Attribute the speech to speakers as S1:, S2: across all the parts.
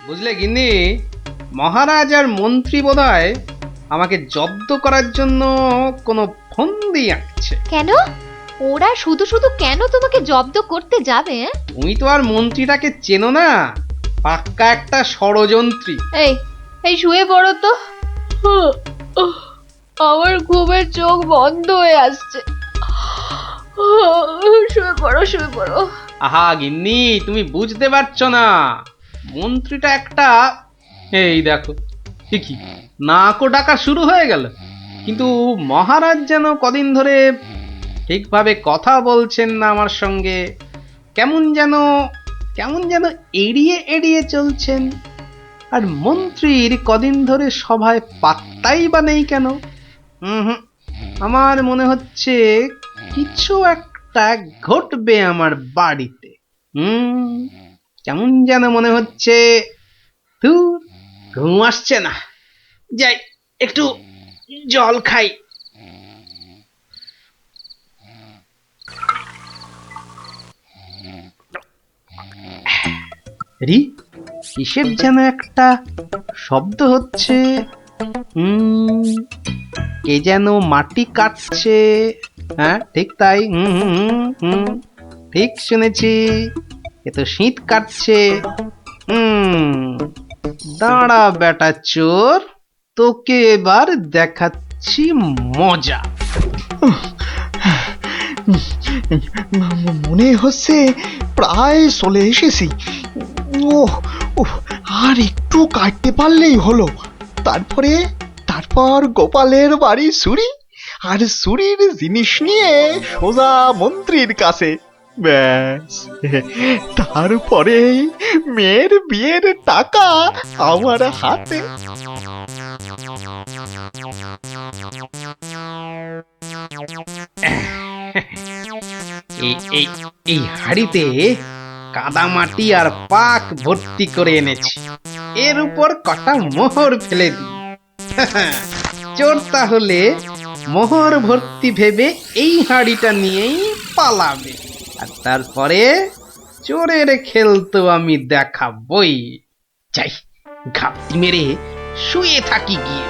S1: বুঝলে গিন্নি, মহারাজ আর মন্ত্রী বোধহয় আমাকে জব্দ করার জন্য কোনো ফন্দি আঁকছে।
S2: কেন? ওরা শুধু শুধু কেন তোমাকে জব্দ করতে যাবে?
S1: তুমি তো আর মন্ত্রীটাকে চেনো না, পাক্কা একটা ষড়যন্ত্রী।
S2: এই এই শুয়ে পড়ো তো। আমার ঘুমের চোখ বন্ধ হয়ে আসছে। শুয়ে পড়ো, শুয়ে পড়ো।
S1: আহা গিন্নি, তুমি বুঝতে পারছো না, মন্ত্রীটা একটা, এই দেখো কি নাকও ডাকা শুরু হয়ে গেল। কিন্তু মহারাজ যেন কদিন ধরে ঠিকভাবে কথা বলছেন না আমার সঙ্গে, কেমন যেন কেমন যেন এড়িয়ে এড়িয়ে চলছেন। আর মন্ত্রীর কদিন ধরে সভায় পাত্তাই বা নেই কেন। হুম, আমার মনে হচ্ছে কিছু একটা ঘটবে আমার বাড়িতে। কেমন যেন মনে হচ্ছে। ধুর, ঘুম আসছে না, যাই একটু জল খাই। রি, কিসের যেন একটা শব্দ হচ্ছে। কে যেন মাটি কাটছে। হ্যাঁ ঠিক তাই, ঠিক শুনেছি, এ তো শীত কাটছে। দাঁড়া বেটা চোর, তোকে এবার দেখাচ্ছি মজা।
S3: মনে হচ্ছে প্রায় চলে এসেছি। ওহ ওহ, আর একটু কাটতে পারলেই হলো। তারপরে তারপর গোপালের বাড়ি চুরি, আর চুরির জিনিস নিয়ে সোজা মন্ত্রীর কাছে। ব্যাস, তারপরে মেয়ের বিয়ের টাকা আমার হাতে।
S1: এই এই এই হাড়িতে কাদামাটি আর পাক ভর্তি করে এনেছি, এর উপর কটা মোহর ফেলে দিই। চোর তাহলে মোহর ভর্তি ভেবে এই হাড়িটা নিয়েই পালাবে, আর তারপরে চোরের খেল তো আমি দেখাবই। যাই, ঘাপটি মেরে শুয়ে থাকি গিয়ে।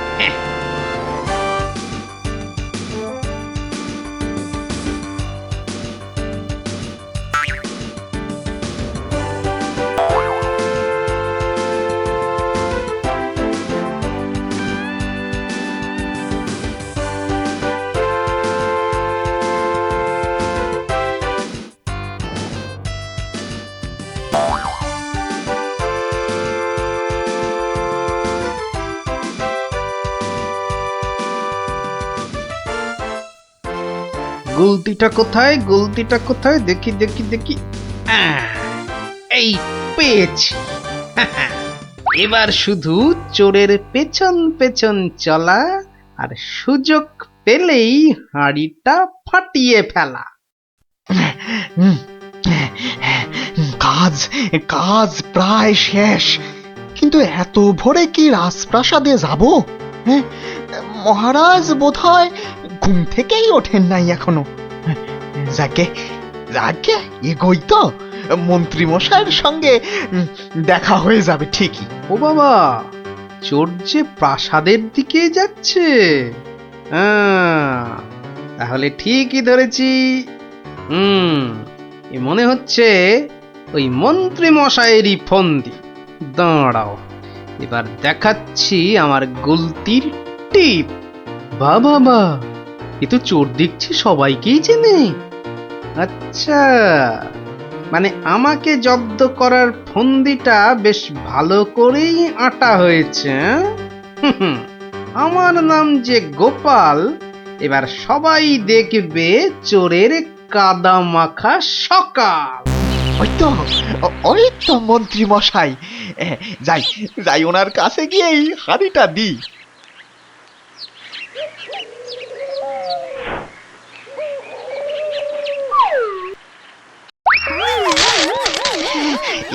S1: গুলতিটা কোথায়, গুলতিটা কোথায়, দেখি দেখি দেখি। এই পেয়েছি। এবার শুধু চোরের পেছন পেছন চলা, আর সুযোগ পেলেই হাঁড়িটা ফাটিয়ে ফেলা।
S3: কাজ কাজ প্রায় শেষ, কিন্তু এত ভোরে কি রাজপ্রাসাদে যাব? হ্যাঁ, মহারাজ বোধহয় ঘুম থেকেই ওঠেন নাই এখনো। যাকে যাকে এগোই তো, মন্ত্রী মশাইয়ের সঙ্গে দেখা হয়ে যাবে ঠিকই।
S1: ও বাবা, চোর যে প্রাসাদের দিকে যাচ্ছে। তাহলে ঠিকই ধরেছি। এ মনে হচ্ছে ওই মন্ত্রী মশাইয়েরই ফন্দি। দাঁড়াও, এবার দেখাচ্ছি আমার গুলতির টিপ। বাবা, এ তো চোর দেখছি সবাইকেই চেনে। আচ্ছা, মানে আমাকে জব্দ করার ফন্দিটা বেশ ভালো করেই আঁটা হয়েছে। আমার নাম যে গোপাল, এবার সবাই দেখবে চোরের কাদা মাখা সকাল।
S3: ওই তো মন্ত্রী মশাই। যাই যাই, ওনার কাছে গিয়েই হাড়িটা দিই।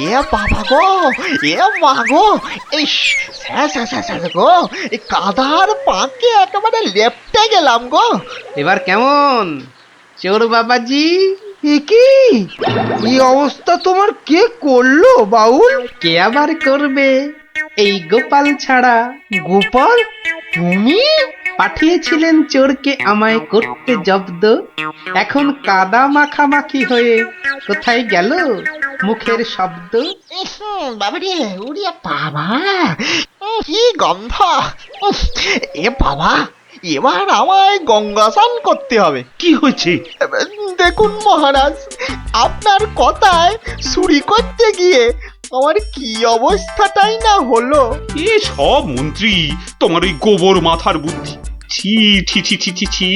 S3: এ বাবা গো, এ মা গো, এই গো, এই কাদার পাকে একেবারে লেপটে গেলাম গো।
S1: এবার কেমন চোর বাবাজি?
S4: এ কি এই অবস্থা তোমার কে করলো বাউল?
S1: কে আবার করবে, এই গোপাল ছাড়া।
S4: গোপাল, তুমি?
S1: পাঠিয়েছিলেন চোরকে আমায় করতে জব্দ, এখন কাদা মাখামাখি হয়ে কোথায় গেল মুখের শব্দ।
S3: বাবারে, উড়িয়া বাবা, কি গন্ধ! উফ, এ বাবা, এবার আমায় গঙ্গা স্নান করতে হবে।
S5: কি হয়েছে?
S3: দেখুন মহারাজ, আপনার কথায় চুরি করতে গিয়ে আমার কি অবস্থাটাই না হলো।
S5: এ সব মন্ত্রী তোমার ওই গোবর মাথার বুদ্ধি। ছি ছি ছি ছি ছি ছি,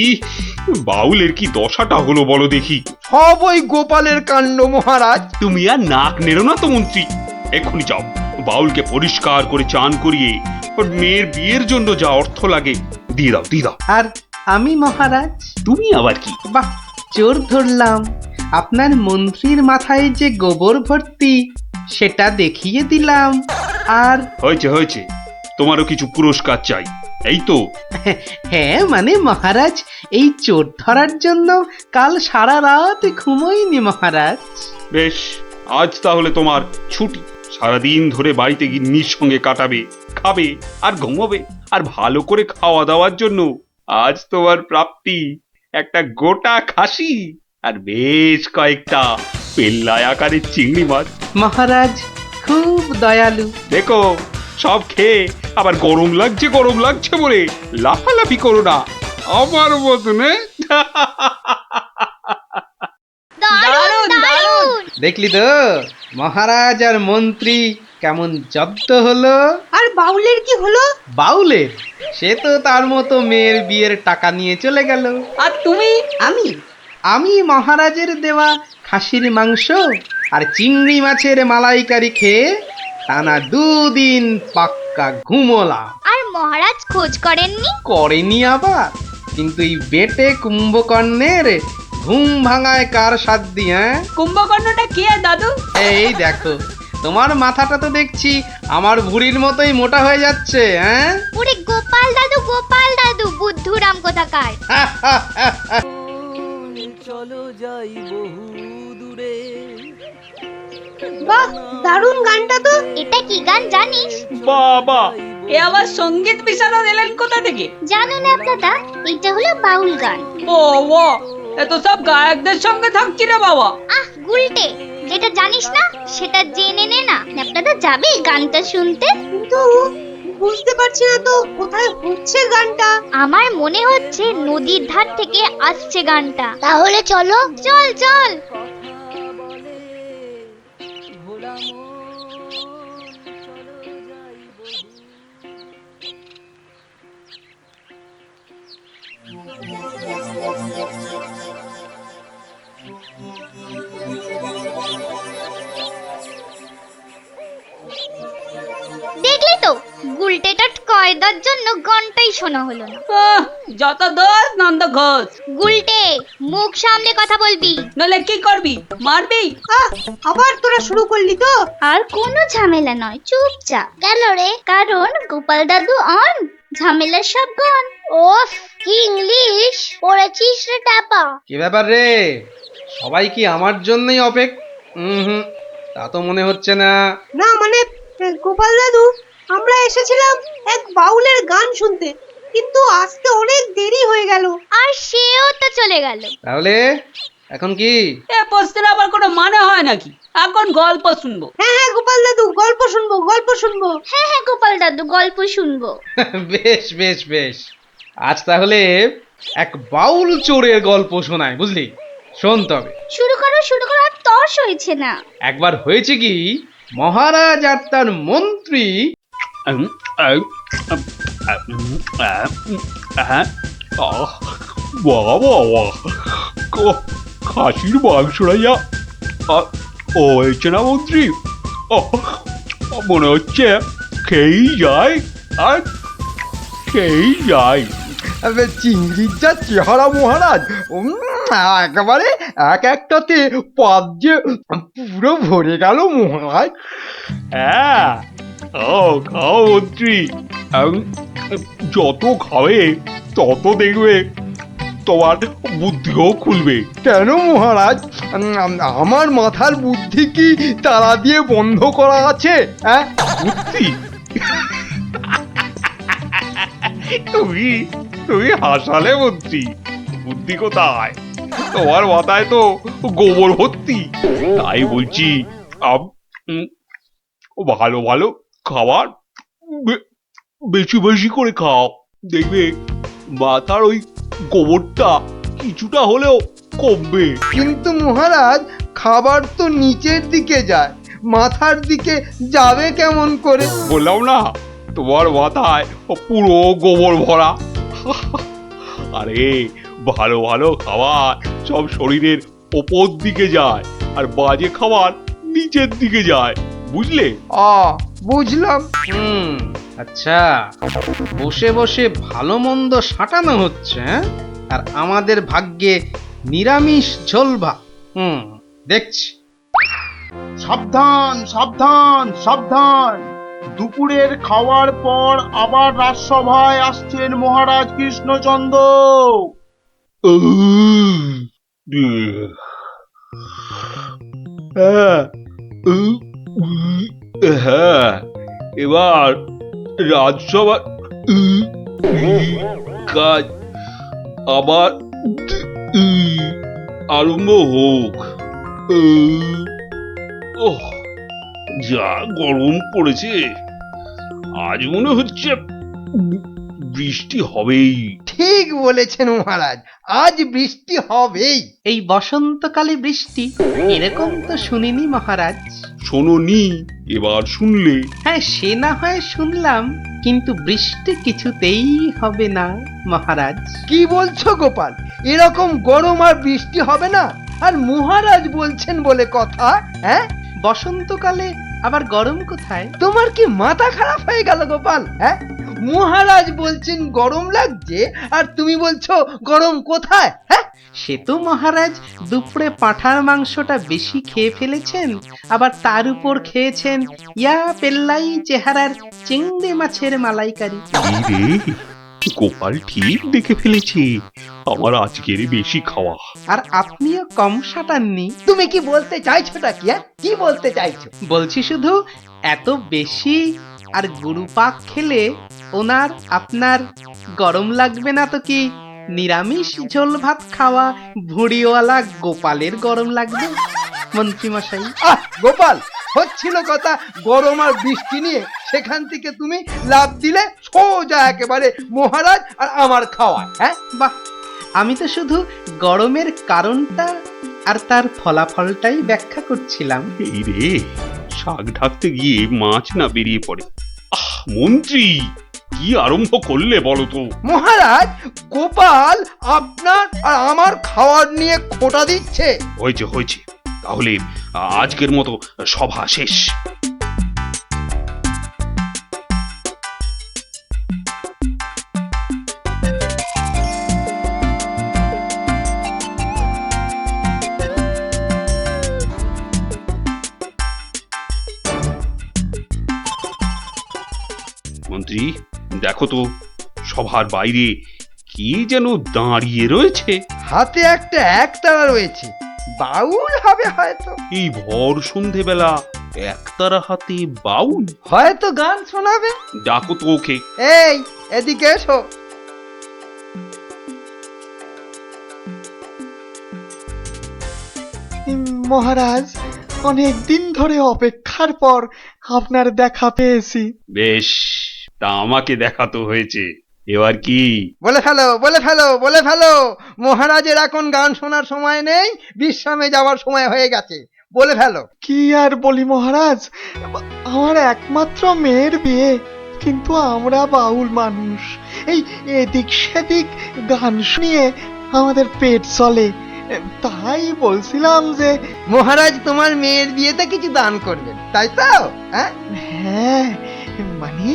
S5: বাউলের কি দশাটা হলো বলো দেখি।
S4: সব ওই গোপালের কাণ্ড মহারাজ।
S5: তুমি আর নাক নেড়ো না তো মন্ত্রী, এক্ষুনি যাও বাউলকে পরিষ্কার করে চান করিয়ে ওর মেয়ের বিয়ের জন্য যা অর্থ লাগে দিয়ে দাও দিয়ে দাও।
S1: আর আমি মহারাজ?
S5: তুমি আবার কি?
S1: বাহ, চোর ধরলাম। আপনার মন্ত্রীর মাথায় যে গোবর ভর্তি সেটা দেখিয়ে দিলাম। আর
S5: হয়েছে হয়েছে, তোমারও কিছু পুরস্কার চাই, এই তো।
S1: হ্যাঁ মানে মহারাজ, এই চোর ধরার জন্য কাল সারা রাত ঘুমোইনি মহারাজ।
S5: বেশ, আজ তাহলে তোমার ছুটি। সারাদিন ধরে বাড়িতে গিন্নির সঙ্গে কাটাবে, খাবে আর ঘুমোবে। আর ভালো করে খাওয়া দাওয়ার জন্য আজ তোমার প্রাপ্তি একটা গোটা খাসি আর বেশ কয়েকটা পেল্লাই আকারের চিংড়ি মাছ।
S1: মহারাজ খুব দয়ালু।
S5: দেখো, সব খেয়ে আবার গরম লাগছে বলে লাফালাফি করো না আমার মতনে।
S2: দারুণ দারুণ।
S1: দেখলি তো মহারাজ আর মন্ত্রী কেমন জব্দ হলো।
S6: আর বাউলের কি হলো?
S1: বাউলের, সে তো তার মতো মেয়ের বিয়ের টাকা নিয়ে চলে গেল।
S6: আর তুমি?
S1: আমি মহারাজের দেওয়া খাসির মাংস আর চিংড়ি মাছের মালাইকারি খেয়ে টানা 2 দিন পাক্কা ঘুমোলাম।
S2: আর মহারাজ খোঁজ করেননি?
S1: করেনি আবার, কিন্তু এই বেটে কুম্ভকর্ণের ঘুম ভাঙায় কার সাধ্যি? হ্যাঁ,
S6: কুম্ভকর্ণটা কে দাদু?
S1: এই দেখো, তোমার মাথাটা তো দেখছি আমার ভুঁড়ির মতোই মোটা হয়ে যাচ্ছে। হ্যাঁ,
S2: ওরে গোপাল দাদু বুদ্ধুরাম কোথাকার।
S6: বাহ, দারুণ গানটা তো।
S2: এটা কি গান জানিস?
S5: বাবা,
S6: এ আবার সঙ্গীত বিশারদ এলেন কোথা থেকে?
S2: জানো না দাদা, এটা হলো বাউল গান।
S6: ও ও, এত সব গায়কদের সঙ্গে থাকছি রে বাবা।
S2: আহ গুলটে, যেটা জানিস না সেটা জেনে নে না। আপনারা যাবে গানটা শুনতে?
S6: কিন্তু বুঝতে পারছি না তো কোথায় হচ্ছে গানটা।
S2: আমার মনে হচ্ছে নদীর ধার থেকে আসছে গানটা। তাহলে চলো, চল চল। দেখলি তো, গুলটেটার কয়দার জন্য গানটাই শোনা হলো না।
S6: যত দোষ নন্দ ঘোষ।
S2: গুলটে, মুখ সামলে কথা বলবি।
S6: নলে কি করবি? মারবি? আবার তোরা শুরু করলি তো?
S2: আর কোনো ঝামেলা নয়, চুপচাপ। কেন রে? কারণ গোপাল দাদু অন, ঝামেলার সব গন। ওফ, কি ইংলিশ পড়েছিস রে টাপা।
S1: কি ব্যাপার রে, সবাই কি আমার জন্যই হুম, তা তো মনে হচ্ছে না।
S6: না মানে গোপাল দাদু, আমরা এসেছিলাম এক বাউলের গান শুনতে, কিন্তু আসতে অনেক দেরি হয়ে গেল।
S2: আর সেও তো চলে গেল।
S1: তাহলে এখন কি?
S6: এ প্রশ্নের আবার কোনো মানে হয় নাকি? এখন গল্প শুনবো। হ্যাঁ গোপাল দাদু, গল্প শুনবো।
S2: হ্যাঁ গোপাল দাদু, গল্প শুনবো।
S1: বেশ বেশ বেশ, আজ তাহলে এক বাউল চোরের গল্প শোনায়, বুঝলি? শোন তবে।
S2: শুরু করো, আর তর্স হয়েছে না।
S1: একবার হয়েছে কি, মহারাজ আর তার মন্ত্রী
S5: খাসির মাংসটা যা ও হয়েছে না মন্ত্রী, মনে হচ্ছে খেয়েই যায় আর খেয়েই যায়।
S4: চিংড়ির যা চেহারা মহারাজ, একেবারে এক একটাতে পাত যে পুরো ভরে গেল মহারাজ।
S5: হ্যাঁ, খাও মন্ত্রী, যত খাবে তত দেখবে তোমার বুদ্ধিও খুলবে।
S4: কেন মহারাজ? আমার মাথার বুদ্ধি কি তালা দিয়ে বন্ধ করা আছে? হ্যাঁ,
S5: বুদ্ধি? তুমি তুমি হাসালে মন্ত্রী। বুদ্ধি কোথায়? তোমার মাথায় তো গোবর ভর্তি। তাই বলছি ভালো ভালো খাবার বেশি বেশি করে খাও, দেখবে মাথার ওই গোবরটা কিছুটা হলেও কমবে।
S4: কিন্তু মহারাজ, খাবার তো নিচের দিকে যায়, মাথার দিকে যাবে কেমন করে?
S5: বললাম না, তোমার মাথায় পুরো গোবর ভরা। আরে ভালো ভালো খাবার সব শরীরের ওপর দিকে যায়, আর বাজে খাবার নিচের দিকে যায়, বুঝলে?
S4: বুঝলাম।
S1: আচ্ছা, বসে বসে ভালো মন্দ সাঁটানো হচ্ছে, হ্যাঁ? আর আমাদের ভাগ্যে নিরামিষ ঝোল ভাত। দেখছি।
S7: সাবধান সাবধান সাবধান, দুপুরের খাওয়ার পর আবার রাজসভায় আসছেন মহারাজ কৃষ্ণচন্দ্র।
S5: হ্যাঁ, এবার রাজসভা কাজ আবার আরম্ভ হোক। ওহ, যা গরম পড়েছে, আজ মনে হচ্ছে বৃষ্টি হবেই।
S4: ঠিক বলেছেন মহারাজ, আজ বৃষ্টি হবেই।
S1: এই বসন্তকালে বৃষ্টি এরকম তো শুনিনি মহারাজ।
S5: শোনোনি, এবার শুনলে।
S1: হ্যাঁ, সে না হয় শুনলাম, কিন্তু বৃষ্টি কিছুতেই হবে না মহারাজ।
S4: কি বলছো গোপাল? এরকম গরম আর বৃষ্টি হবে না? আর মহারাজ বলছেন বলে কথা? হ্যাঁ,
S1: বসন্তকালে আবার গরম কোথায়?
S4: তোমার কি মাথা খারাপ হয়ে গেল গোপাল? হ্যাঁ, মহারাজ বলছেন গরম লাগছে, আর তুমি বলছো গরম কোথায়? হ্যাঁ,
S1: সে তো মহারাজ দুপুরে পাঁঠার মাংসটা বেশি খেয়ে ফেলেছেন, আবার তার উপর খেয়েছেন ইয়া পেল্লাই চেহারার চিংড়ি মাছের মালাইকারি।
S5: এই রে, গোপাল ঠিক দেখে ফেলেছে আমার আজকের বেশি খাওয়া।
S1: আর আপনিও কম সাটাননি।
S4: তুমি কি বলতে চাইছোটা কি? হ্যাঁ, কি বলতে চাইছো?
S1: বলছি শুধু এত বেশি আর গুরুপাক খেলে ওনার আপনার গরম লাগবে না তো কি নিরামিষ ঝোল ভাত খাওয়া ভুঁড়িওয়ালা গোপালের গরম লাগবে মন্ত্রী মশাই?
S4: গোপাল, হচ্ছিল কথা গরম আর বৃষ্টি নিয়ে, সেখান থেকে তুমি লাভ দিলে সোজা একেবারে মহারাজ আর আমার খাওয়া। হ্যাঁ,
S1: বাহ, আমি তো শুধু গরমের কারণটা আর তার ফলাফলটাই ব্যাখ্যা করছিলাম।
S5: এই রে, শাক ঢাকতে গিয়ে মাছ না বেরিয়ে পড়ে। মন্ত্রী, কি আরম্ভ করলে বলো তো?
S4: মহারাজ, গোপাল আপনার আর আমার খাওয়ার নিয়ে খোঁটা দিচ্ছে।
S5: হয়েছে হয়েছে, তাহলে আজকের মতো সভা শেষ। মন্ত্রী, দেখো তো সভার বাইরে কি যেন দাঁড়িয়ে রয়েছে।
S4: হাতে একটা একতারা রয়েছে, বাউল হবে হয়তো।
S5: এই ভর সন্ধেবেলা একতারা হাতে বাউল?
S4: হয়তো গান শোনাবে।
S5: ডাকো তো ওকে।
S4: এই, এদিকে এসো।
S3: মহারাজ, অনেক দিন ধরে অপেক্ষার পর আপনার দেখা পেয়েছি।
S5: বেশ, তা আমাকে দেখাতো হয়েছে, এবার কি?
S4: বলে ফেলো, বলে ফেলো, বলে ফেলো। মহারাজের এখন গান শোনার সময় নেই, বিশ্রামে যাওয়ার সময় হয়ে গেছে। বলে ফেলো।
S3: কি আর বলি মহারাজ, আমার একমাত্র মেয়ের বিয়ে, কিন্তু আমরা বাউল মানুষ, এই এদিক সেদিক গান শুনিয়ে আমাদের পেট চলে। তাই বলছিলাম যে
S4: মহারাজ তোমার মেয়ের বিয়েতে কিছু দান করবেন, তাই তো? হ্যাঁ,
S3: হ্যাঁ, মানে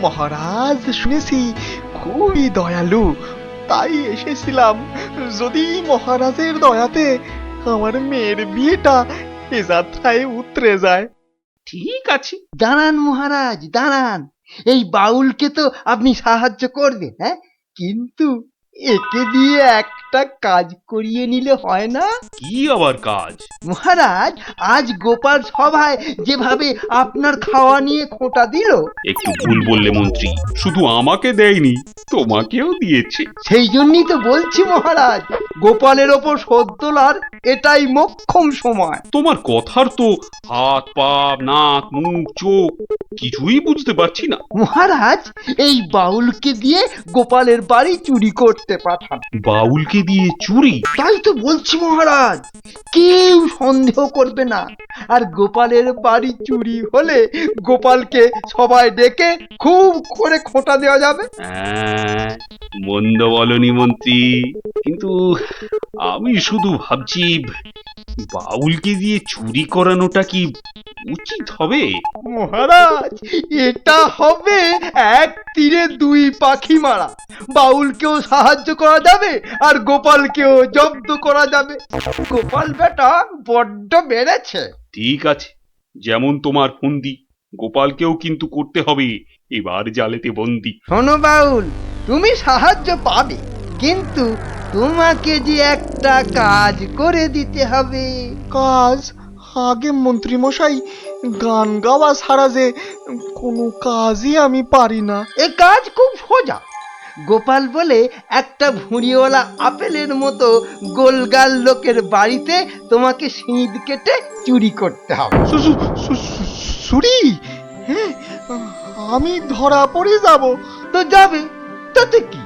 S3: মহারাজ শুনেছি খুবই দয়ালু, তাই এসেছিলাম। যদি মহারাজের দয়াতে আমার মেয়ের বিয়েটা এ যাত্রায় উতরে যায়।
S5: ঠিক আছে।
S4: দাঁড়ান মহারাজ, দাঁড়ান। এই বাউলকে তো আপনি সাহায্য করবেন, হ্যাঁ, কিন্তু একে দিয়ে একটা একটা কাজ করিয়ে নিলে হয় না?
S5: কি আবার কাজ?
S4: মহারাজ, আজ গোপাল সভায় যেভাবে আপনার খাওয়া নিয়ে খোঁটা দিল,
S5: একটু ভুল বললে মন্ত্রী, শুধু আমাকে দেয়নি, তোমাকেও দিয়েছে।
S4: সেই জন্যই তো বলছি মহারাজ, গোপালের ওপর শোধ তোলার এটাই মোক্ষম সময়।
S5: তোমার কথার তো হাত পা নাক মুখ চোখ কিছুই বুঝতে পারছি না।
S4: মহারাজ, এই বাউলকে দিয়ে গোপালের বাড়ি চুরি করতে পাঠান।
S5: বাউলকে দিয়ে চুরি?
S4: তাই তো বলছি মহারাজ, কেউ সন্দেহ করবে না। আর গোপালের বাড়ি চুরি হলে গোপালকে সবাই ডেকে খুব করে খোঁটা দেওয়া যাবে।
S5: মন্দ বলনি মন্ত্রী, কিন্তু আমি শুধু ভাবছি বাউলকে দিয়ে চুরি করানোটা কি উচিত হবে?
S4: মহারাজ, এটা হবে এক তীরে দুই পাখি মারা। বাউলকেও সাহায্য করা যাবে আর গোপালকেও জব্দ করা যাবে। গোপাল বেটা বড্ড বেড়েছে।
S5: ঠিক আছে, যেমন তোমার ফন্দি, গোপালকেও কিন্তু করতে হবে এবার জালেতে বন্দি।
S4: শোনো বাউল, তুমি সাহায্য পাবে, কিন্তু তোমাকে যে একটা কাজ করে দিতে হবে।
S3: কাজ? আগে মন্ত্রী মশাই, গান গাওয়া ছাড়া যে কোনো কাজই আমি পারি না।
S4: এ কাজ খুব সোজা। গোপাল বলে একটা ভুঁড়িওয়ালা আপেলের মতো গোলগাল লোকের বাড়িতে তোমাকে সিঁধ কেটে চুরি করতে হবে।
S3: চুরি? হ্যাঁ, আমি ধরা পড়ে যাব।
S4: তো যাবে, তাতে কি?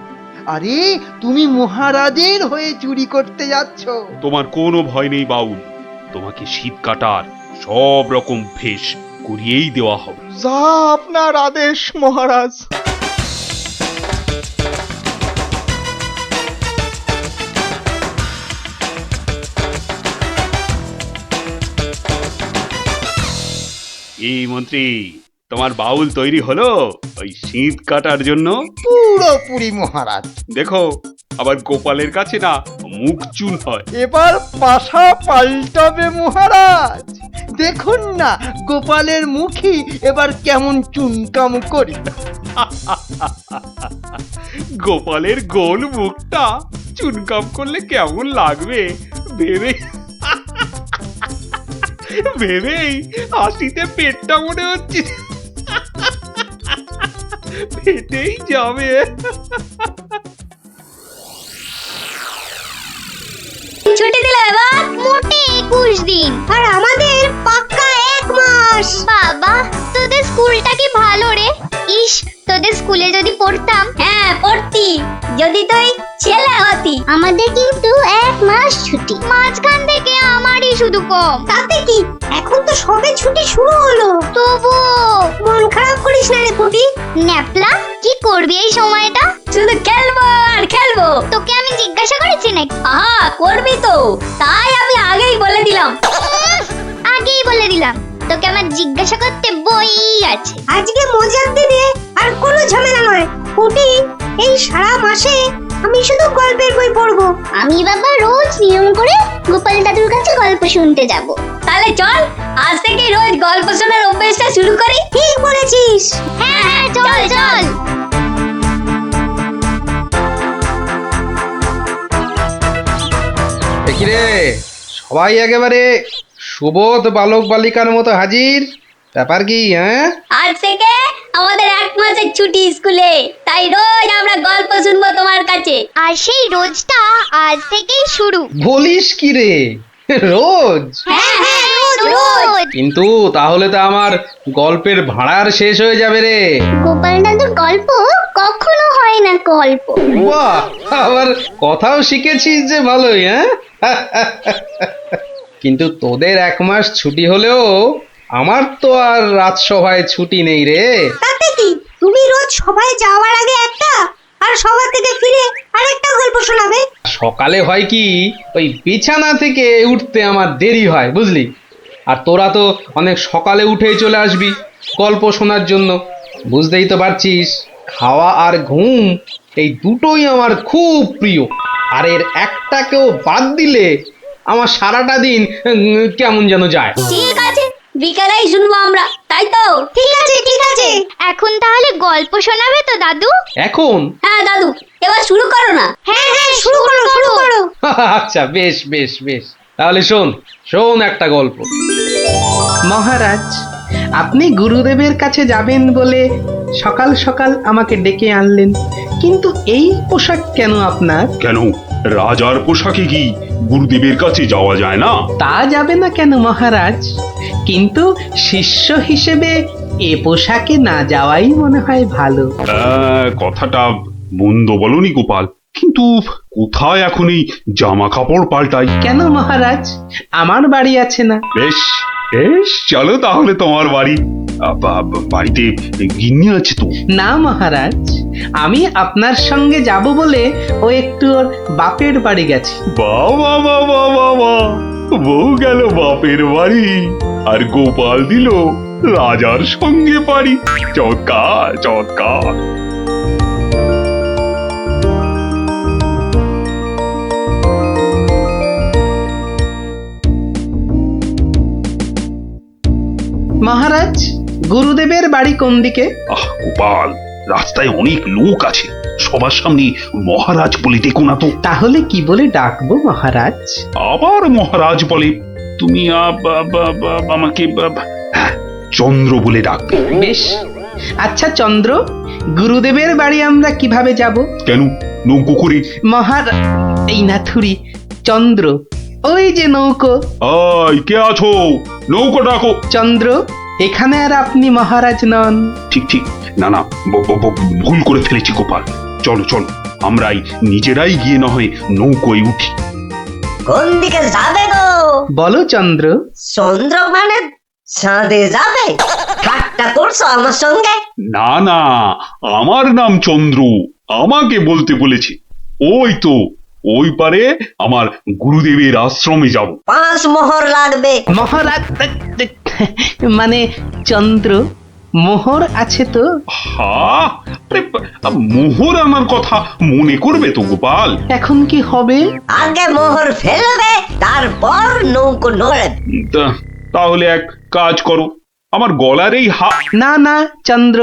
S4: আরে, তুমি মহারাজের হয়ে চুরি করতে যাচ্ছ।
S5: তোমার কোনো ভয় নেই বাউল, তোমাকে শীত কাটার সব রকম ভেষ করিয়েই দেওয়া হবে।
S3: যা আপনার আদেশ মহারাজ।
S5: এই মন্ত্রী, তোমার বাউল তৈরি হলো ওই শীত কাটার জন্য?
S4: পুরোপুরি মহারাজ।
S5: দেখো, আবার গোপালের কাছে না মুখ চুন হয়।
S4: এবার পাশা পাল্টাবে মহারাজ। দেখুন না গোপালের মুখী এবার কেমন চুনকাম করি।
S5: গোপালের গোল মুখটা চুনকাম করলে কেমন লাগবে ভেবে ভেবেই হাসিতে পেটটা মনে হচ্ছে ফেটেই যাবে।
S2: ছুটি দিলে এবার মোটে 21 দিন,
S6: আর আমাদের পাক্কা 1 মাস।
S2: বাবা, তোদের স্কুলটা কি ভালো রে। ইস, তোদের স্কুলে যদি পড়তাম। হ্যাঁ পড়তি, যদি তুই ছেলে হতি। আমাদের কিন্তু 1 মাস ছুটি, মাঝখান থেকে আমারই শুধু কম।
S6: তাতে কি, এখন তো সবে ছুটি শুরু হলো।
S2: তবু
S6: মন খারাপ করিস না রে পুটি।
S2: ন্যাপলা, কি করবি এই সময়টা? শুধু খেলবো আর খেলবো। তোকে আমি জিজ্ঞাসা করেছি নাকি? হ্যাঁ করবি তো, তাই আমি আগেই বলে দিলাম। আগেই বলে দিলাম, তোকে আমার জিজ্ঞাসা করতে বই আছে।
S6: আজকে মজার দিনে আর কোনো ঝামেলা নয় পুটি। এই সারা মাসে আমি শুধু গল্পের বই পড়বো।
S2: আমি বাবা রোজ নিয়ম করে গোপাল দাদুর কাছে গল্প শুনতে যাব। তাহলে চল, আজ থেকে রোজ গল্প শোনার অভ্যাসটা শুরু করি।
S6: ঠিক বলেছিস।
S2: হ্যাঁ হ্যাঁ, চল চল।
S1: দেখি রে, সবাই একেবারে সুবোধ বালক বালিকার মতো হাজির। ব্যাপার কি? হ্যাঁ,
S2: আজ থেকে আমাদের 1 মাসের ছুটি স্কুলে, তাই রোজ আমরা গল্প শুনবো তোমার কাছে। আর সেই রোজটা আজ থেকেই শুরু।
S1: বলিস কি রে, রোজ?
S2: হ্যাঁ হ্যাঁ, রোজ রোজ।
S1: কিন্তু তাহলে তো আমার গল্পের ভাড়ার শেষ হয়ে যাবে রে।
S2: গোপাল দাদুর গল্প কখনো হয় না গল্প।
S1: বাহ, আবার কথাও শিখেছিস যে ভালোই। হ্যাঁ, কিন্তু তোদের 1 মাস ছুটি হলেও আমার তো আর রাজসভায় ছুটি নেই রে।
S6: তাতে কি, তুমি রোজ সবাই যাওয়ার আগে একটা আর সবার থেকে ফিরে আরেকটা গল্প শোনাবে।
S1: সকালে হয় কি, ওই বিছানা থেকে উঠতে আমার দেরি হয় বুঝলি। আর তোরা তো অনেক সকালে উঠেই চলে আসবি গল্প শোনার জন্য। বুঝতেই তো পারছিস, খাওয়া আর ঘুম এই দুটোই আমার খুব প্রিয়। আর এর একটাকেও বাদ দিলে আমার সারাটা দিন কেমন যেন যায়।
S2: ঠিক আছে, বিকালেই শুনবো আমরা, তাই তো? ঠিক আছে ঠিক আছে। এখন তাহলে গল্প শোনাবে তো দাদু?
S1: এখন?
S2: হ্যাঁ দাদু, এবার শুরু করো না। হ্যাঁ হ্যাঁ, শুরু করো শুরু করো।
S1: আচ্ছা বেশ বেশ বেশ, তাহলে শোন শোন একটা গল্প। মহারাজ, আপনি গুরুদেবের কাছে যাবেন বলে সকাল সকাল আমাকে ডেকে আনলেন, কিন্তু এই পোশাক কেন আপনার?
S5: কেন, রাজার পোশাকে কি গুরুদেবের কাছে যাওয়া যায় না?
S1: তা যাবে না কেন মহারাজ, কিন্তু শিষ্য হিসেবে এ পোশাকে না যাওয়াই মনে হয় ভালো।
S5: কথাটা মন্দ বলনি গোপাল, কিন্তু কোথায় এখন এই জামা কাপড় পাল্টাই?
S1: কেন মহারাজ, আমার বাড়ি আছে না?
S5: বেশ বেশ, চলো তাহলে তোমার বাড়ি। বাড়িতে গিন্নি আছে তো?
S1: না মহারাজ, আমি আপনার সঙ্গে যাব বলে ও একটু ওর বাপের বাড়ি গেছে।
S5: বাবা বাবা বাবা, বউ গেল বাপের বাড়ি আর গোপাল দিল রাজার সঙ্গে বাড়ি। চমৎকার চমৎকার।
S1: মহারাজ, গুরুদেবের বাড়ি কোন দিকে?
S5: গোপাল, রাস্তায় অনেক লোক আছে, সবার সামনে মহারাজ বলে ডেকো না তো।
S1: তাহলে কি বলে ডাকবো মহারাজ?
S5: আবার মহারাজ বলে? তুমি আমাকে হ্যাঁ, চন্দ্র বলে ডাকবে।
S1: বেশ, আচ্ছা চন্দ্র, গুরুদেবের বাড়ি আমরা কিভাবে যাব?
S5: কেন, নৌকো করে?
S1: এই নাথুরি, চন্দ্র, ওই যে নৌকো।
S5: আয়, কে আছো? নৌকো ডাকো।
S1: চন্দ্র, এখানে আর আপনি মহারাজ নন।
S5: ঠিক ঠিক, না না, ভুল করে ফেলেছি গোপাল। চলো চলো, আমরাই নিজেরাই গিয়ে না হয় নৌকোয় উঠি।
S8: কোন দিকে যাবে গো?
S1: বলো চন্দ্র।
S8: চন্দ্র মানে চাঁদে যাবে? ঠাট্টা করছো আমার সঙ্গে?
S5: না না, আমার নাম চন্দ্র, আমাকে বলতে বলেছে। ওই তো ওই পারে আমার গুরুদেবের আশ্রমে যাব।
S8: 5 মোহর লাগবে।
S1: মহারাজ মানে চন্দ্র, মোহর আছে তো?
S5: মোহর আনার কথা মনে করবে তো গোপাল।
S1: এখন কি হবে?
S8: আগে মোহর ফেলবে, তারপর নৌকো নড়বে।
S5: তাহলে এক কাজ করো, আমার গলার এই
S1: না না চন্দ্র,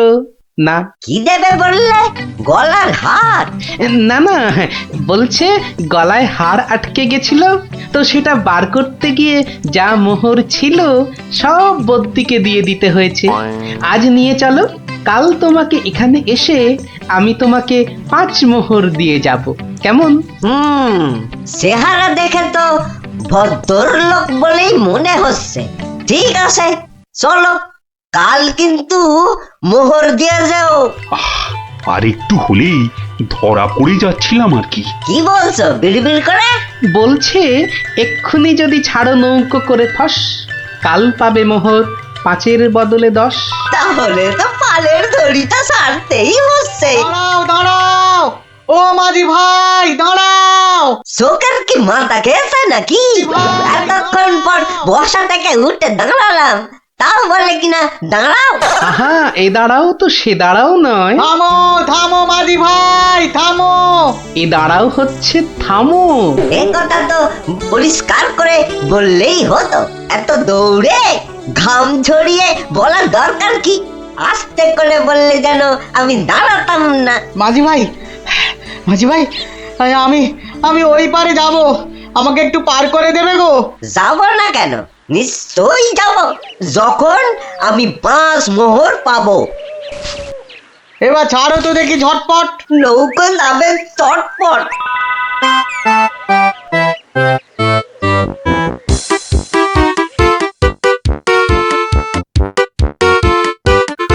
S1: না।
S8: কি দেবে বললে? গলার হার?
S1: না না, বলছে গলায় হার আটকে গেছিল, তো সেটা বার করতে গিয়ে যা মোহর ছিল সব বদ্যিকে দিয়ে দিতে হয়েছে। আজ নিয়ে চলো, কাল তোমাকে এখানে এসে আমি তোমাকে 5 মোহর দিয়ে যাব, কেমন?
S8: চেহারা দেখে তো ভদ্রলোক বলেই মনে হচ্ছে। ঠিক আছে, চলো, কাল কিন্তু মোহর দিয়ে যাও।
S5: আর একটু হলেই ধরা পড়ে যাচ্ছিলাম আর কি।
S8: কি বলছো বিড়বিড় করে?
S1: বলছে এক্ষুনি যদি ছাড়ো নৌকো করে ফস, কাল পাবে মোহর 5-এর বদলে 10।
S8: তাহলে তো পালের দড়িটা ছাড়তেই হচ্ছে।
S3: দাঁড়াও দাঁড়াও, ও মাঝি ভাই দাঁড়াও।
S8: চোখের কি মাথা খেয়েছে নাকি? এতক্ষণ পর বসা থেকে উঠে দাঁড়ালাম, তাও বলে কিনা দাঁড়াও।
S1: আহা, এ দাঁড়াও তো সে দাঁড়াও নয়।
S3: থামো থামো মাঝি ভাই থামো।
S1: এ দাঁড়াও হচ্ছে থামো।
S8: এ কথা তো পরিষ্কার করে বললেই হতো। এত দৌড়ে ঘাম ঝরিয়ে বলার দরকার কি? আস্তে করে বললে যেন আমি দাঁড়াতাম না।
S3: মাঝি ভাই, মাঝি ভাই, আমি আমি ওই পারে যাব, আমাকে একটু পার করে দেবে গো?
S8: যাব না কেন, নিশ্চয়ই যাব, যখন আমি 5 মোহর পাবো।
S3: এবার ছাড়ো তো দেখি ঝটপট।
S8: নৌকো নামে চটপট।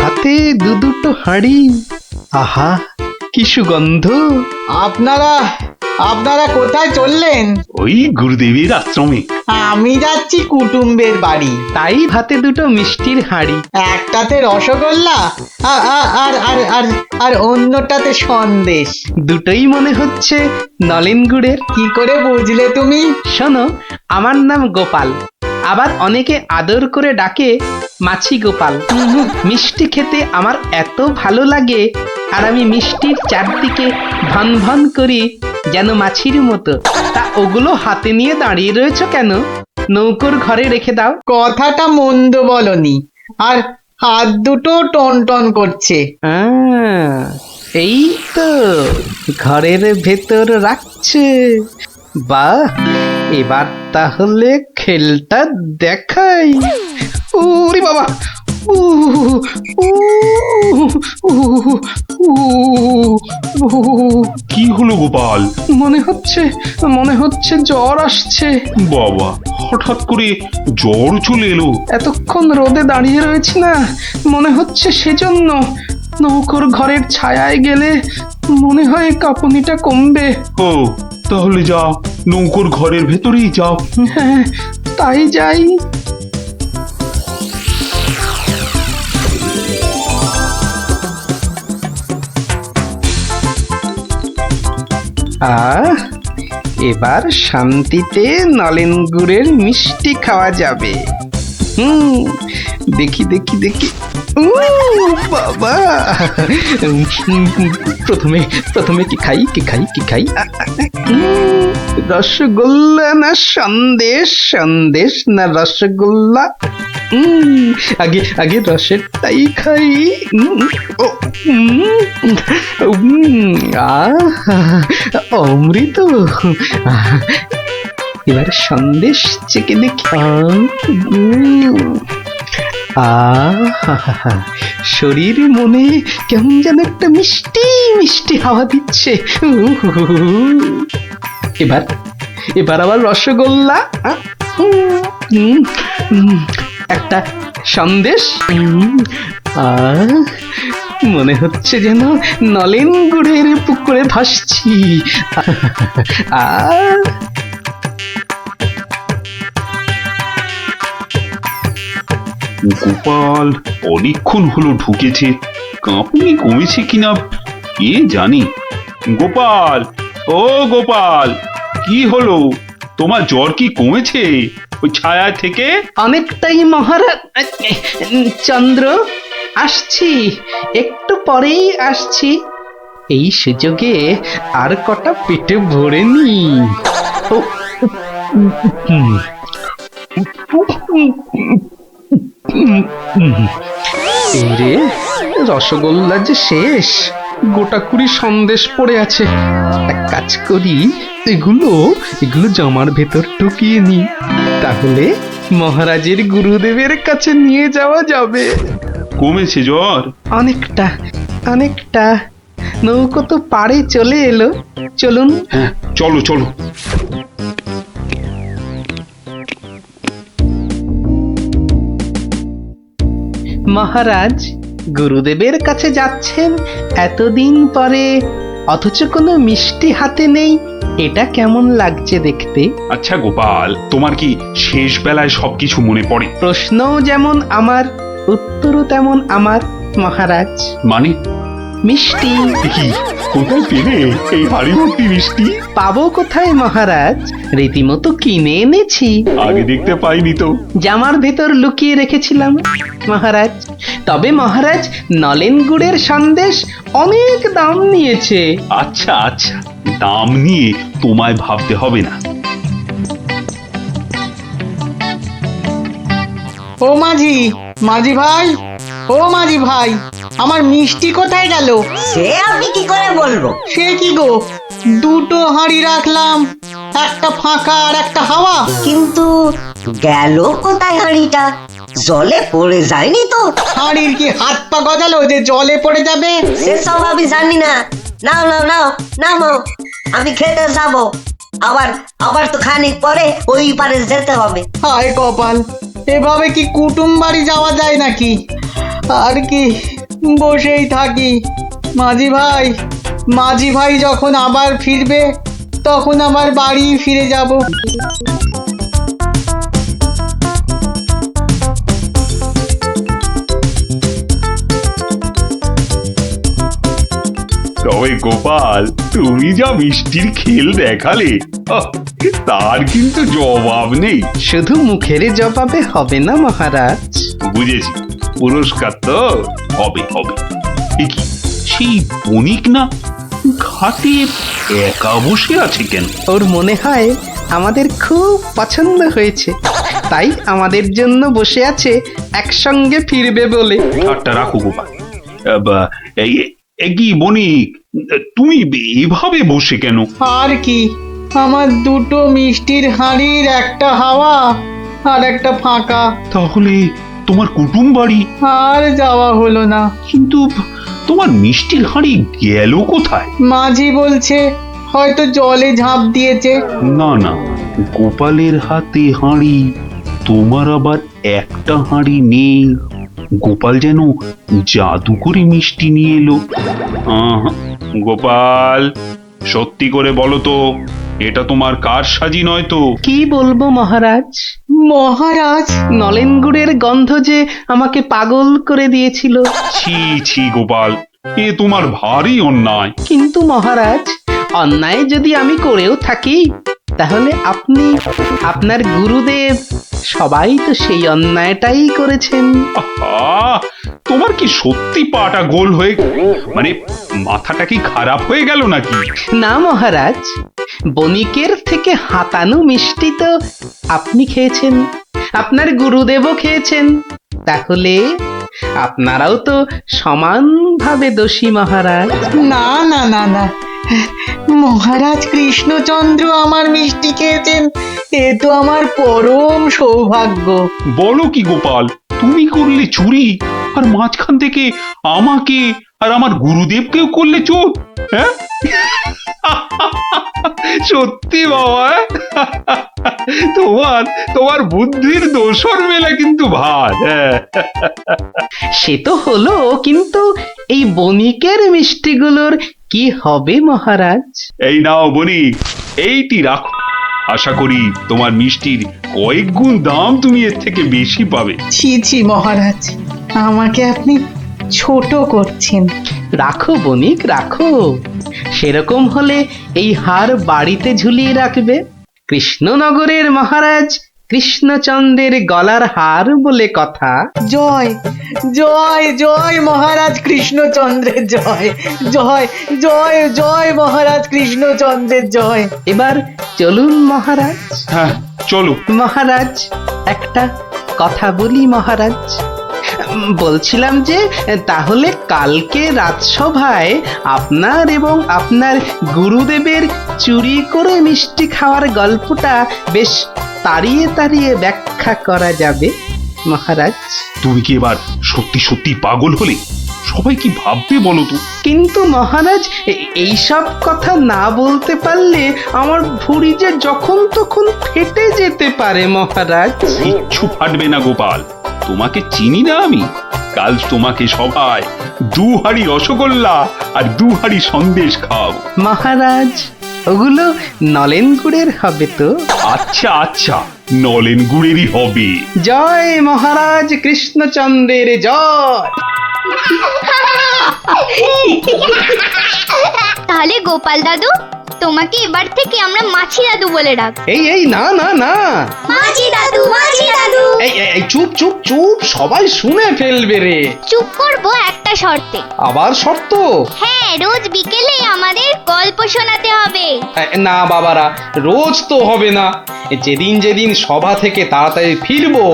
S1: হাতে দুটো হাঁড়ি, আহা কি সুগন্ধ।
S3: আপনারা আপনারা কোথায় চললেন?
S5: ওই গুরুদেবের আশ্রমে।
S3: আমি যাচ্ছি কুটুম্বের বাড়ি।
S1: তাই হাতে দুটো মিষ্টির হাঁড়ি।
S3: একটাতে রসগোল্লা আর আর আর আর আর অন্যটাতে সন্দেশ।
S1: দুটোই মনে হচ্ছে নলেন গুড়ের।
S3: কি করে বুঝলে তুমি?
S1: শোনো, আমার নাম গোপাল, আবার অনেকে আদর করে ডাকে মাছি গোপাল। মিষ্টি খেতে আমার এত ভালো লাগে, আর আমি মিষ্টির চারদিকে ভন ভন করি যেন মাছির মতো। তা ওগুলো হাতে নিয়ে দাঁড়িয়ে রয়েছো কেন? নৌকোর ঘরে রেখে দাও।
S3: কথাটা মন্দ বলনি, আর হাত দুটো টন টন করছে।
S1: এই তো ঘরের ভেতর রাখছে। বাহ, এবার তাহলে খেলটা দেখাই। ওরে বাবা, উ, উ, উ, উ, উ,
S5: কি হলো গোপাল?
S1: মনে হচ্ছে জ্বর আসছে।
S5: বাবা, হঠাৎ করে জ্বর চলে এলো?
S1: এতক্ষণ রোদে দাঁড়িয়ে রয়েছি না, মনে হচ্ছে সেজন্য। নৌকোর ঘরের ছায়ায় গেলে মনে হয় কাঁপুনিটা কমবে।
S5: ও, তাহলে যাও, নৌকোর ঘরের ভেতরেই যাও।
S1: হ্যাঁ, তাই যাই। এবার শান্তিতে নলেন গুড়ের মিষ্টি খাওয়া যাবে। দেখি দেখি দেখি। বাবা, প্রথমে কি খাই কি খাই কি খাই? রসগোল্লা না সন্দেশ? সন্দেশ না রসগোল্লা? আগে রসেরটাই খাই। অমৃত। এবার সন্দেশ চেকে দেখি। শরীর মনে কেমন যেন একটা মিষ্টি মিষ্টি হাওয়া দিচ্ছে। এবার আবার রসগোল্লা, একটা সন্দেশ। মনে হচ্ছে যেন নলেন গুড়ের পুকুরে ভাসছি।
S5: গোপাল অনেকক্ষণ হলো ঢুকেছে, কাঁপুনি কমেছে কিনা কে জানি। গোপাল, ও গোপাল, কি হলো? তোমার জ্বর কি কমেছে ওই ছায়া থেকে?
S1: অনেকটাই মহারাজ। চন্দ্র, আসছি, একটু পরেই আসছি। এই সুযোগে আর কটা পেটে ভরে নি। রে, রসগোল্লা যে শেষ, গোটা কুড়ি সন্দেশ পড়ে আছে। এক কাজ করি, এগুলো জামার ভেতর ঢুকিয়ে নি, তাহলে মহারাজের গুরুদেবের কাছে নিয়ে যাওয়া যাবে।
S5: কমেছে জ্বর?
S1: অনেকটা। নৌকো তো পাড়ে চলে এলো, চলুন।
S5: হ্যাঁ, চলো চলো।
S1: মহারাজ, গুরুদেবের কাছে যাচ্ছেন এতদিন পরে, অথচ কোনো মিষ্টি হাতে নেই। এটা কেমন লাগছে দেখতে?
S5: আচ্ছা গোপাল, তোমার কি শেষ বেলায় সবকিছু মনে পড়ে?
S1: প্রশ্নও যেমন আমার, উত্তরও তেমন আমার মহারাজ।
S5: মানে?
S1: মিষ্টি।
S5: কি, কোথায় পেলে এই হাড়ি ভর্তি মিষ্টি?
S1: পাবো কোথায় মহারাজ, রীতিমতো কিনে এনেছি।
S5: আগে দেখতে পাইনি তো।
S1: জামার ভেতর লুকিয়ে রেখেছিলাম মহারাজ। তবে মহারাজ, নলেন গুড়ের সন্দেশ অনেক দাম নিয়েছে।
S5: আচ্ছা আচ্ছা, দাম নিয়ে তোমায় ভাবতে হবে না।
S3: ও মাঝি ভাই, ও মাঝি ভাই, আমার মিষ্টি কোথায় গেল?
S8: সে আমি কি করে বলবো?
S3: সে কি গো, দুটো হাঁড়ি রাখলাম, একটা ফাঁকা আর একটা হাওয়া।
S8: কিন্তু গেল কোথায় হাঁড়িটা? জলে পড়ে যায়নি তো?
S3: হাঁড়ির কি হাত পা গজালো যে জলে পড়ে যাবে?
S8: সেসব আমি জানি না। নাও নাও নাও নামো, আমি খেতে যাবো। আবার তো খানিক পরে ওই পারে যেতে হবে।
S3: হায় কপাল, এভাবে কি কুটুম বাড়ি যাওয়া যায় নাকি? আর কি বসেই থাকি। মাঝি ভাই যখন আবার ফিরবে, তখন আবার বাড়ি ফিরে যাব।
S5: তবে গোপাল, তুমি যা মিষ্টির খেল দেখালে, তার কিন্তু জবাব নেই।
S1: শুধু মুখের জবাবে হবে না মহারাজ।
S5: বুঝেছি, পুরস্কার তো হবে হবে। এ কি, সেই বণিক না ঘাটে একা বসে আছে কেন?
S1: ওর মনে হয় আমাদের খুব পছন্দ হয়েছে, তাই আমাদের জন্য বসে আছে, একসঙ্গে ফিরবে বলে।
S5: ঠাট্টা রাখো গোপাল। কি বণিক, তুমি এভাবে বসে কেন?
S3: আর কি, আমার দুটো মিষ্টির হাঁড়ির একটা হাওয়া আর একটা ফাঁকা,
S5: তাহলে তোমার কুটুম বাড়ি?
S3: আর যাওয়া হলো না।
S5: কিন্তু তোমার মিষ্টির হাঁড়ি গেল কোথায়?
S3: মাঝি বলছে হয়তো জলে ঝাঁপ দিয়েছে।
S5: না না, গোপালের হাতে হাঁড়ি, তোমার আবার একটা হাঁড়ি নেই। গোপাল যেন জাদু করে মিষ্টি নিয়ে এলো। গোপাল, সত্যি করে বলো তো, এটা তোমার কার সাজি নয় তো?
S1: কি বলবো মহারাজ,
S3: মহারাজ,
S1: নলেন গুড়ের গন্ধ যে আমাকে পাগল করে দিয়েছিল।
S5: ছি ছি গোপাল, এ তোমার ভারী অন্যায়।
S1: কিন্তু মহারাজ, অন্যায় যদি আমি করেও থাকি, তাহলে আপনি, আপনার গুরুদেব সবাই তো সেই অন্যায়টাই করেছেন।
S5: আহা, তোমার কি সত্যি পাটা গোল হয়ে, মানে মাথাটা কি খারাপ হয়ে গেল নাকি?
S1: না মহারাজ, বণিকের থেকে হাতানো মিষ্টি তো আপনি খেয়েছেন, আপনার গুরুদেবও খেয়েছেন, তাহলে আপনারাও তো সমানভাবে দোষী মহারাজ।
S3: না না না না, মহারাজ কৃষ্ণচন্দ্র আমার মিষ্টি খেয়েছেন, এ তো আমার পরম সৌভাগ্য।
S5: বলো কি গোপাল, তুমি করলে চুরি, আর মাঝখান থেকে আমাকে আর আমার গুরুদেবকেও করলে চোর? হ্যাঁ? সত্যি বাবা, তোমার তোমার বুদ্ধির দোসর মেলা কিন্তু ভার। হ্যাঁ,
S1: সে তো হলো, কিন্তু এই বণিকের মিষ্টিগুলোর কি হবে মহারাজ?
S5: এই নাও বণিক, এইটি রাখো। আশা করি তোমার মিষ্টির কয়েক গুণ দাম তুমি এর থেকে বেশি পাবে।
S3: ছি ছি মহারাজ, আমাকে আপনি ছোট করছেন।
S1: রাখো বণিক, রাখো। সেরকম হলে এই হার বাড়িতে ঝুলিয়ে রাখবে। কৃষ্ণনগরের মহারাজ কৃষ্ণচন্দ্রের গলার হার বলে কথা।
S3: জয় জয় জয় মহারাজ কৃষ্ণচন্দ্রের জয়, জয় জয় জয় মহারাজ কৃষ্ণচন্দ্রের জয়।
S1: এবার চলুন মহারাজ।
S5: হ্যাঁ, চলো।
S1: মহারাজ, একটা কথা বলি মহারাজ। বলছিলাম যে, তাহলে কালকে রাজসভায় আপনার এবং আপনার গুরুদেবের চুরি করে মিষ্টি খাওয়ার গল্পটা বেশ তাড়িয়ে তাড়িয়ে ব্যাখ্যা করা যাবে মহারাজ।
S5: তুমি কি এবার সত্যি সত্যি পাগল হলে? সবাই কি ভাববে বলো তো?
S1: কিন্তু মহারাজ, এইসব কথা না বলতে পারলে আমার ভুঁড়ি যে যখন তখন ফেটে যেতে পারে মহারাজ।
S5: কিচ্ছু ফাটবে না গোপাল, তোমাকে চিনি না আমি? কাল তোমাকে সবাই 2 হাঁড়ি রসগোল্লা আর 2 হাঁড়ি সন্দেশ খাওয়াবো।
S1: মহারাজ, ওগুলো নলেন গুড়ের হবে তো?
S5: আচ্ছা আচ্ছা, নলেন গুড়েরই হবে।
S1: জয় মহারাজ কৃষ্ণচন্দ্রের জয়।
S2: তাহলে গোপাল দাদু, তোমাকে এবার থেকে আমরা মাছি দাদু বলে ডাক।
S1: এই এই, না না না,
S2: মাছি দাদু, মাছি দাদু।
S1: এই চুপ চুপ চুপ, সবাই শুনে ফেলবে রে।
S2: চুপ করবো একটা শর্তে।
S1: আবার শর্ত?
S2: হ্যাঁ, রোজ বিকেলে আমাদের গল্প শোনাতে হবে।
S1: না বাবারা, রোজ তো হবে না। যেদিন যেদিন সভা থেকে তাড়াতাড়ি ফিরবো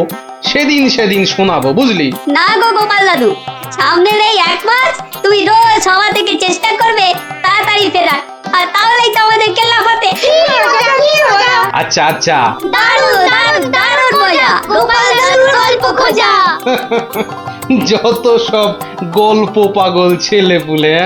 S1: সেদিন সেদিন শোনাবো, বুঝলি?
S2: না গো গোপাল দাদু, সামনের এই 1 মাস তুমি রোজ সভা থেকে চেষ্টা করবে তাড়াতাড়ি ফেরার, আর তাহলেই তো আমাদের কেল্লা ফতে।
S1: আচ্ছা আচ্ছা,
S2: দারুণ দারুণ দারুণ মজা, গোপাল দাদুর গল্প খোঁজা।
S1: যত সব গল্প পাগল ছেলে পুলে।